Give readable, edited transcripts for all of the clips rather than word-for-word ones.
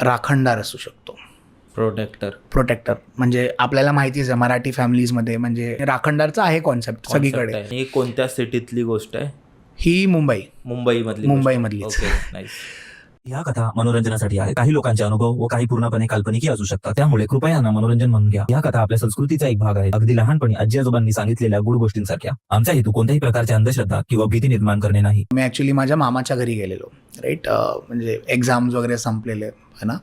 राखणदार असू शकतो. प्रोटेक्टर म्हणजे आपल्याला माहितीच आहे मराठी फॅमिलीजमध्ये म्हणजे राखणदारचा आहे कॉन्सेप्ट सगळीकडे. ही कोणत्या सिटीतली गोष्ट आहे? ही मुंबईमधली. या कथा मनोरंजनासाठी आहे. काही लोकांचे अनुभव व काही पूर्णपणे काल्पनिक असू शकतात. त्यामुळे कृपया यांना मनोरंजन म्हणून घ्या. या कथा आपल्या संस्कृतीचा एक भाग आहे. अगदी लहानपणी आजी आजोबांनी सांगितलेल्या गुड गोष्टींसारख्या. आमचा हेतू कोणत्याही प्रकारची अंधश्रद्धा किंवा भीती निर्माण करणे नाही. मी ॲक्च्युली माझ्या मामाच्या घरी गेलेलो, राईट. म्हणजे एक्झाम्स वगैरे संपलेले आहे ना,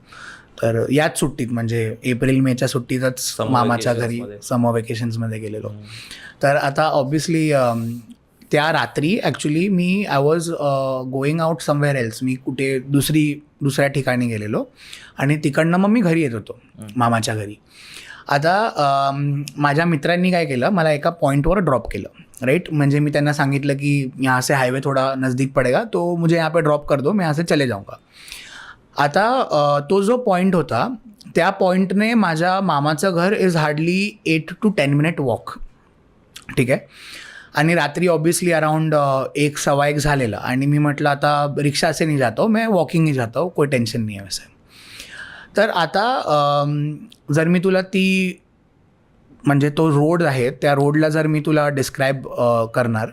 तर याच सुट्टीत म्हणजे एप्रिल मेच्या सुट्टीतच मामाच्या घरी समर वेकेशन्समध्ये गेलेलो. तर आता ऑब्व्हियसली त्या रात्री ॲक्च्युली मी I was going out somewhere else. मी कुठे दुसऱ्या ठिकाणी गेलेलो आणि तिकडनं मग मी घरी येत होतो मामाच्या घरी. आता माझ्या मित्रांनी काय केलं, मला एका पॉईंटवर ड्रॉप केलं, राईट. म्हणजे मी त्यांना सांगितलं की यहाँ से हायवे थोडा नज़दीक पडेगा तो मुझे यहाँ पे ड्रॉप कर दो, मैं यहाँ से चले जाऊँगा. आता तो जो पॉईंट होता त्या पॉईंटने माझ्या मामाचं घर is hardly 8 to 10 minute walk, ठीक आहे. आणि रात्री ऑब्वियसली अराउंड 1-1:15 झालेला आणि मी म्हटलं आता रिक्षा से नहीं जाता हूँ, मैं वॉकिंग ही जाता हूँ, कोई टेन्शन नहीं है वैसे. तर आता जर मी तुला म्हणजे तो रोड आहे त्या रोडला जर मी तुला डिस्क्राईब करणार,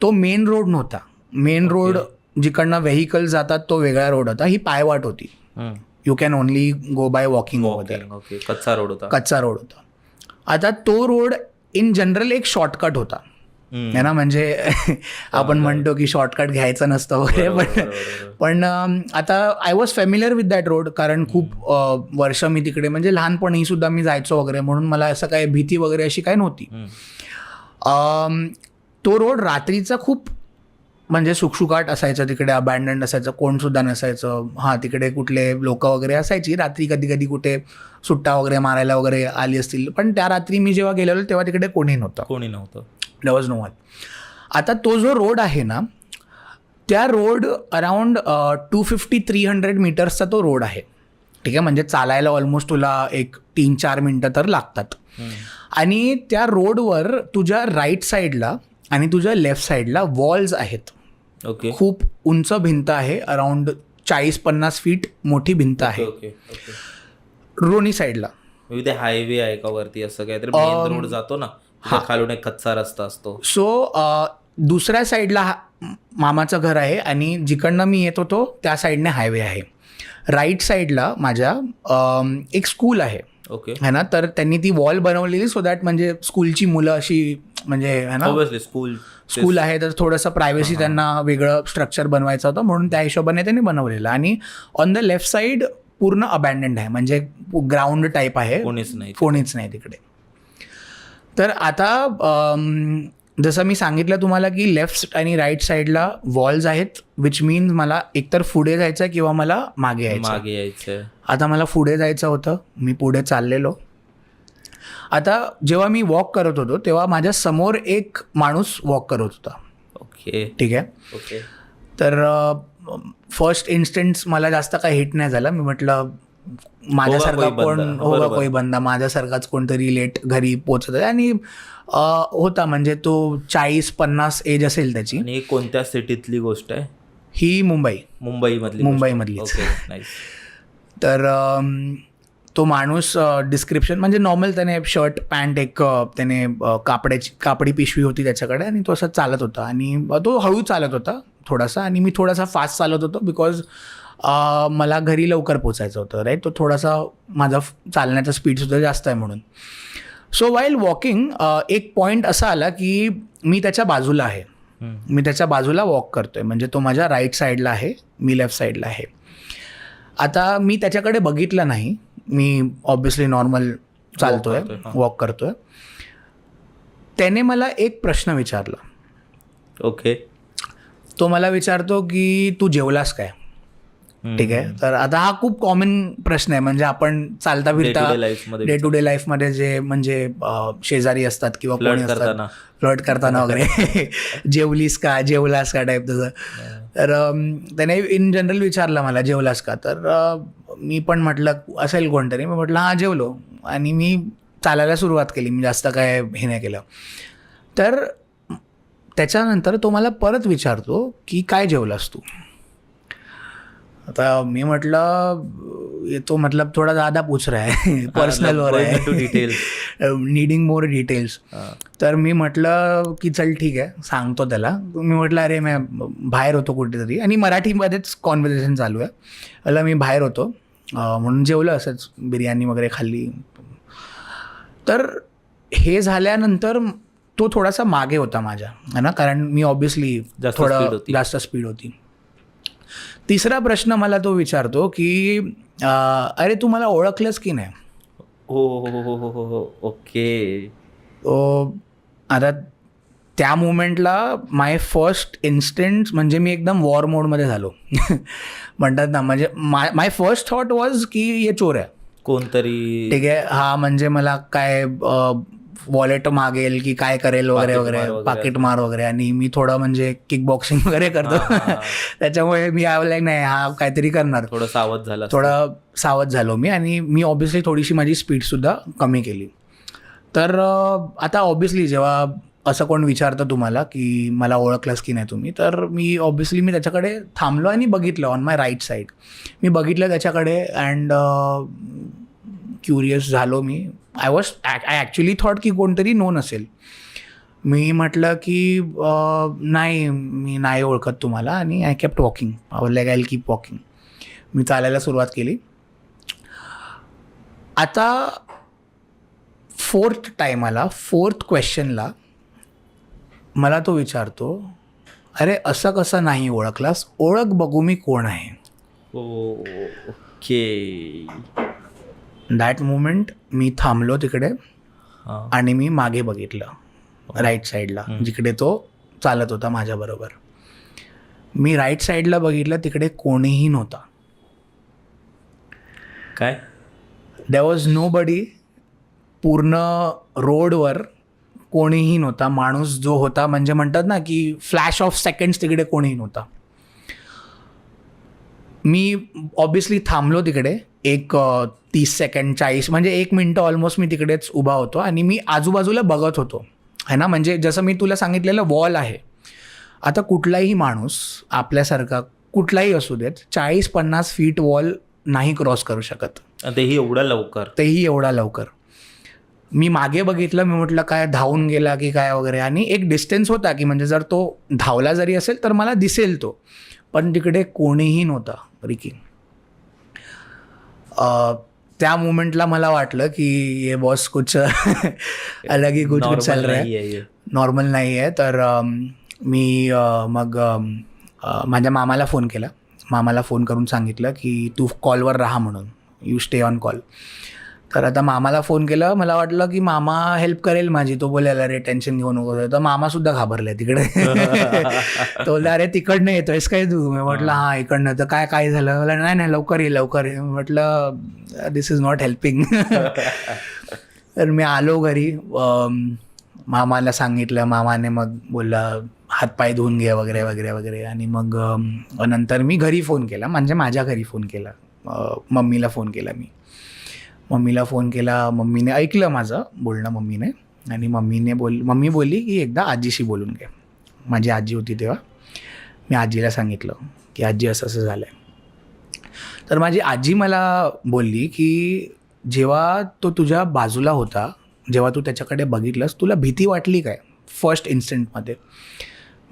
तो मेन रोड नव्हता. मेन रोड जिकडनं व्हेकल जातात तो वेगळा रोड होता. ही पायवाट होती. You can only go by walking over there. कच्चा रोड होता. आता तो रोड इन जनरल एक शॉर्टकट होता है ना. म्हणजे आपण म्हणतो की शॉर्टकट घ्यायचं नसतं वगैरे, पण आता I was familiar with that road, कारण खूप वर्ष मी तिकडे म्हणजे लहानपणी सुद्धा मी जायचो वगैरे, म्हणून मला असं काय भीती वगैरे अशी काही नव्हती. तो रोड रात्रीचा खूप म्हणजे सुखसुकाट असायचं, तिकडे अबॅन्डन्ड असायचं, कोणसुद्धा नसायचं. हां, तिकडे कुठले लोक वगैरे असायची रात्री, कधी कधी कुठे सुट्टा वगैरे मारायला वगैरे आली असतील, पण त्या रात्री मी जेव्हा गेलेलो तेव्हा तिकडे कोणी नव्हतं. There was no one. आता तो जो रोड आहे ना, त्या रोड अराउंड 250-300 मीटर्सचा तो रोड आहे, ठीक आहे. म्हणजे चालायला ऑलमोस्ट तुला एक 3-4 मिनटं तर लागतात. आणि त्या रोडवर तुझ्या राईट साईडला आणि तुझ्या लेफ्ट साईडला वॉल्स आहेत. खूप उंच भिंत आहे, अराउंड 40-50 फीट मोठी भिंत आहे रोनी साईडला. हायवे आहे का वरती असं काहीतरी मेन रोड जातो ना, खालून एक कच्चा रस्ता असतो. सो दुसऱ्या साईडला मामाचं घर आहे आणि जिकडनं मी येत होतो त्या साईडने हायवे आहे. राईट साईडला माझ्या एक स्कूल आहे है ना. तर त्यांनी ती वॉल बनवलेली सो दॅट म्हणजे स्कूलची मुलं अशी म्हणजे है ना, स्कूल आहे तर थोडंसं प्रायव्हसी त्यांना वेगळं स्ट्रक्चर बनवायचं होतं, म्हणून त्या हिशोबाने त्यांनी बनवलेलं. आणि ऑन द लेफ्ट साईड पूर्ण अबॅन्डन्ड आहे, म्हणजे ग्राउंड टाईप आहे, कोणीच नाही तिकडे. तर आता जसं मी सांगितलं तुम्हाला की लेफ्ट आणि राईट साईडला वॉल्स आहेत, विच मीन्स मला एकतर पुढे जायचं किंवा मला मागे यायचं. आता मला पुढे जायचं होतं, मी पुढे चाललेलो. आता जेव्हा मी वॉक करत होतो तेव्हा माझ्या समोर एक माणूस वॉक करत होता, ठीक आहे. तर फर्स्ट इन्स्टन्स मला जास्त काही हिट नाही झालं. मी म्हटलं माझ्यासारखा कोण होगा कोई बंदा, माझ्यासारखाच कोणतरी लेट घरी पोचत आहे. आणि होता म्हणजे तो 40-50 एज असेल त्याची. आणि कोणत्या सिटीतली गोष्ट आहे ही? मुंबईमधली. तर तो माणूस डिस्क्रिप्शन म्हणजे नॉर्मल, त्याने शर्ट पॅन्ट एक त्याने कापडी पिशवी होती त्याच्याकडे आणि तो असं चालत होता. आणि तो हळू चालत होता थोडासा, आणि मी थोडासा फास्ट चालत होतो बिकॉज मला घरी लवकर पोचायचं होतं, राईट. तो थोडासा माझा चालण्याचा स्पीडसुद्धा जास्त आहे म्हणून. सो वाईल वॉकिंग एक पॉईंट असा आला की मी त्याच्या बाजूला आहे, मी त्याच्या बाजूला वॉक करतोय, म्हणजे तो माझ्या राईट साईडला आहे, मी लेफ्ट साईडला आहे. आता मी त्याच्याकडे बघितलं नाही, मी ऑब्व्हियसली नॉर्मल चालतोय, वॉक करतोय. त्याने मला एक प्रश्न विचारला. तो मला विचारतो की तू जेवलास काय, ठीक आहे. तर आता हा खूप कॉमन प्रश्न आहे, म्हणजे आपण चालता फिरता डे टू डे लाईफमध्ये जे म्हणजे शेजारी असतात किंवा कोणी असतात फ्लर्ट करताना वगैरे जेवलास का टाईप तसं. तर त्याने इन जनरल विचारलं मला जेवलास का, तर मी पण म्हटलं असेल कोणतरी, मी म्हटलं हां जेवलो, आणि मी चालायला सुरुवात केली. मी जास्त काय हे नाही केलं. तर त्याच्यानंतर तो मला परत विचारतो की काय जेवलास तू. आता मी म्हटलं ये तो मतलब थोडा ज़्यादा पूछ रहा है पर्सनल हो रहा टू है डिटेल्स. Needing more details. तर मी म्हटलं की चल ठीक आहे सांगतो त्याला. मी म्हटलं अरे मी बाहेर होतो कुठेतरी आणि मराठीमध्येच कॉन्व्हर्सेशन चालू आहे. मला मी बाहेर होतो म्हणून जेवलं असंच बिर्याणी वगैरे खाल्ली. तर हे झाल्यानंतर तो थोडासा मागे होता माझ्या है ना, कारण मी ऑब्व्हियसली जास्त थोडं speed होती. जास्त स्पीड होती. तिसरा प्रश्न मला तो विचारतो की अरे तू मला ओळखलंस की नाही. हो. ओके. आता त्या मुमेंटला माय फर्स्ट इन्स्टंट म्हणजे मी एकदम वॉर मोडमध्ये झालो म्हणतात ना. म्हणजे माय फर्स्ट थॉट वॉज की ये चोर आहे कोणतरी ठीक आहे. हा म्हणजे मला काय वॉलेट मागेल की काय करेल वगैरे पाकीट मार वगैरे वगैरे. पाकिट मार वगैरे. आणि मी थोडं म्हणजे किक बॉक्सिंग वगैरे करतो त्याच्यामुळे मी आवलं नाही हा काहीतरी करणार. थोडं सावध झाला. थोडं सावध झालो मी आणि मी ऑब्व्हियसली थोडीशी माझी स्पीडसुद्धा कमी केली. तर आता ऑब्व्हियसली जेव्हा असं कोण विचारतं तुम्हाला की मला ओळखलंस की नाही तुम्ही, तर मी ऑब्व्हियसली मी त्याच्याकडे थांबलो आणि बघितलं ऑन माय राईट साईड. मी बघितलं त्याच्याकडे अँड क्युरियस झालो मी. आय ॲक्च्युली थॉट की कोणतरी नोन असेल. मी म्हटलं की नाही मी नाही ओळखत तुम्हाला आणि I kept walking. Like I will keep walking. मी चालायला सुरुवात केली. आता फोर्थ क्वेश्चनला मला तो विचारतो अरे असं कसं नाही ओळखलास, ओळख बघू मी कोण आहे. ओके. दॅट मुमेंट मी थांबलो तिकडे हां. आणि मी मागे बघितलं राईट साईडला जिकडे तो चालत होता माझ्याबरोबर. मी राईट साईडला बघितलं तिकडे कोणीही नव्हता. काय देअर वॉज नो बडी. पूर्ण रोडवर कोणीही नव्हता. माणूस जो होता म्हणजे म्हणतात ना की फ्लॅश ऑफ सेकंड्स तिकडे कोणीही नव्हता. मी ऑब्व्हियसली थांबलो तिकडे एक 30 सेकंड 40 म्हणजे 1 मिनटं ऑलमोस्ट मी तिकडेच उभा होतो आणि मी आजूबाजूला बघत होतो है ना. म्हणजे जसं मी तुला सांगितलेलं वॉल आहे. आता कुठलाही माणूस आपल्यासारखा कुठलाही असू देत 40-50 फीट वॉल नाही क्रॉस करू शकत. तेही एवढा लवकर. मी मागे बघितलं. मी म्हटलं काय धावून गेला की काय वगैरे. आणि एक डिस्टन्स होता की म्हणजे जर तो धावला जरी असेल तर मला दिसेल तो. पण तिकडे कोणीही नव्हता रिकी. त्या मोमेंटला मला वाटलं की ये बॉस कुछ अलग ही कुछ चल रहा है, नॉर्मल नाही आहे. तर मी मग माझ्या मामाला फोन केला. मामाला फोन करून सांगितलं की तू कॉलवर राहा म्हणून, यू स्टे ऑन कॉल. तर आता मामाला फोन केला. मला वाटलं की मामा हेल्प करेल माझी. तो बोलेल अरे टेन्शन घेऊ नको. तर मामासुद्धा घाबरले तिकडे तो बोलला अरे तिकडनं येतोयस काय तू. मी म्हटलं हां इकडनं. तर काय झालं. मला नाही लवकर ये. म्हटलं दिस इज नॉट हेल्पिंग. तर मी आलो घरी. मामाला सांगितलं. मामाने मग बोलला हातपाय धुवून घे वगैरे वगैरे वगैरे. आणि मग नंतर मी घरी फोन केला. म्हणजे माझ्या घरी फोन केला. मम्मीला फोन केला मी. मम्मीने ऐकलं माझं बोलणं मम्मीने. आणि मम्मी बोलली की एकदा आजीशी बोलून घे. माझी आजी होती तेव्हा. मी आजीला सांगितलं की आजी असं असं झालं आहे. तर माझी आजी मला बोलली की जेव्हा तो तुझ्या बाजूला होता, जेव्हा तू त्याच्याकडे बघितलंस तुला भीती वाटली काय फर्स्ट इन्स्टंटमध्ये.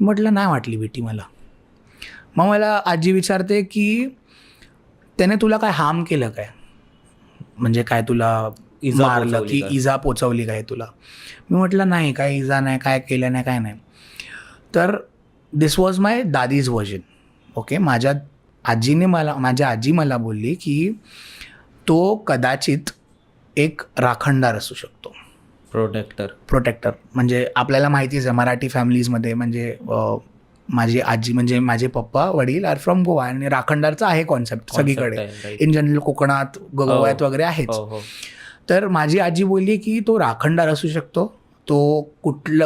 म्हटलं नाही वाटली भीती मला. मग मला आजी विचारते की त्याने तुला काय हार्म केलं काय, म्हणजे काय तुला मारलं की इजा पोचवली काय तुला. मी म्हटलं नाही काय इजा नाही, काय केलं नाही, काय नाही. तर दिस वॉज माय दादीज व्हर्जन. ओके. माझ्या आजी मला बोलली की तो कदाचित एक राखणदार असू शकतो. प्रोटेक्टर म्हणजे आपल्याला माहितीच आहे मराठी फॅमिलीजमध्ये. म्हणजे माझी आजी म्हणजे माझे पप्पा वडील आर फ्रॉम गोवा आणि राखणदारचा आहे कॉन्सेप्ट सगळीकडे. इन जनरल कोकणात गोव्यात वगैरे आहेच. तर माझी आजी बोलली की तो राखणदार असू शकतो. तो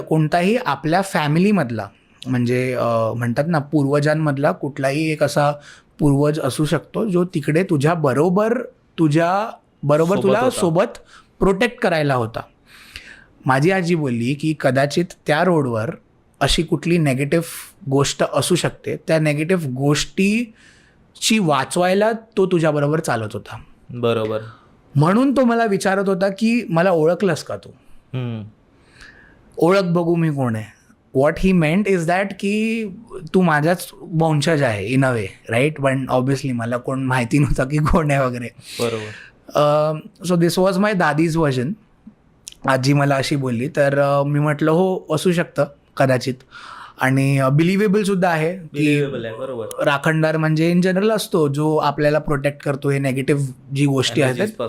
कोणताही आपल्या फॅमिलीमधला म्हणजे म्हणतात ना पूर्वजांमधला कुठलाही एक असा पूर्वज असू शकतो जो तिकडे तुझ्या बरोबर तुला सोबत प्रोटेक्ट करायला होता. माझी आजी बोलली की कदाचित त्या रोडवर अशी कुठली नेगेटिव्ह गोष्ट असू शकते. त्या नेगेटिव्ह गोष्टी ची वाचवायला तो तुझ्याबरोबर चालत होता. बरोबर. म्हणून तो मला विचारत होता की मला ओळखलंस का तू, ओळख बघू मी कोण आहे. What he meant is that की तू माझ्याच वंशज आहे इन अ वे, राईट. पण ऑब्व्हियसली मला कोण माहिती नव्हतं की कोण आहे वगैरे. बरोबर. सो दिस वॉज माय दादीज व्हर्जन. आजी मला अशी बोलली, तर मी म्हटलं हो असू शकतं कदाचित, आणि बिलिव्हेबल सुद्धा आहे की बरोबर. राखणदार म्हणजे इन जनरल असतो जो आपल्याला प्रोटेक्ट करतो हे नेगेटिव्ह जी गोष्टी आहेत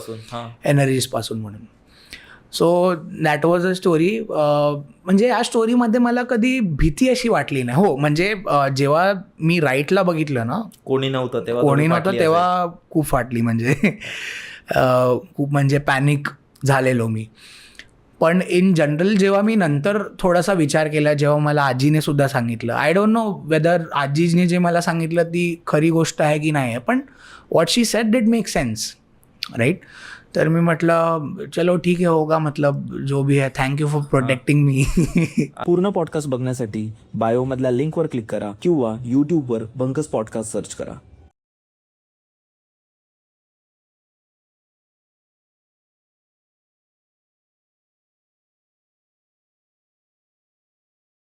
एनर्जीज पासून म्हणून. So that was a story. म्हणजे या स्टोरीमध्ये मला कधी भीती अशी वाटली नाही. हो म्हणजे जेव्हा मी राईटला बघितलं ना, कोणी नव्हतं तेव्हा खूप फाटली. म्हणजे खूप म्हणजे पॅनिक झालेलो मी. पण इन जनरल जेव्हा मी नंतर थोडासा विचार केला, जेव्हा मला आजीने सुद्धा सांगितलं, आय डोंट नो वेदर आजीने जे मला सांगितलं ती खरी गोष्ट आहे की नाही आहे, पण what she said did make sense, right. तर मी म्हटलं चलो ठीक आहे, होगा मतलब जो भी है, थँक्यू फॉर प्रोटेक्टिंग मी. पूर्ण पॉडकास्ट बघण्यासाठी बायोमधल्या लिंकवर क्लिक करा किंवा यूट्यूबवर बंकस पॉडकास्ट सर्च करा.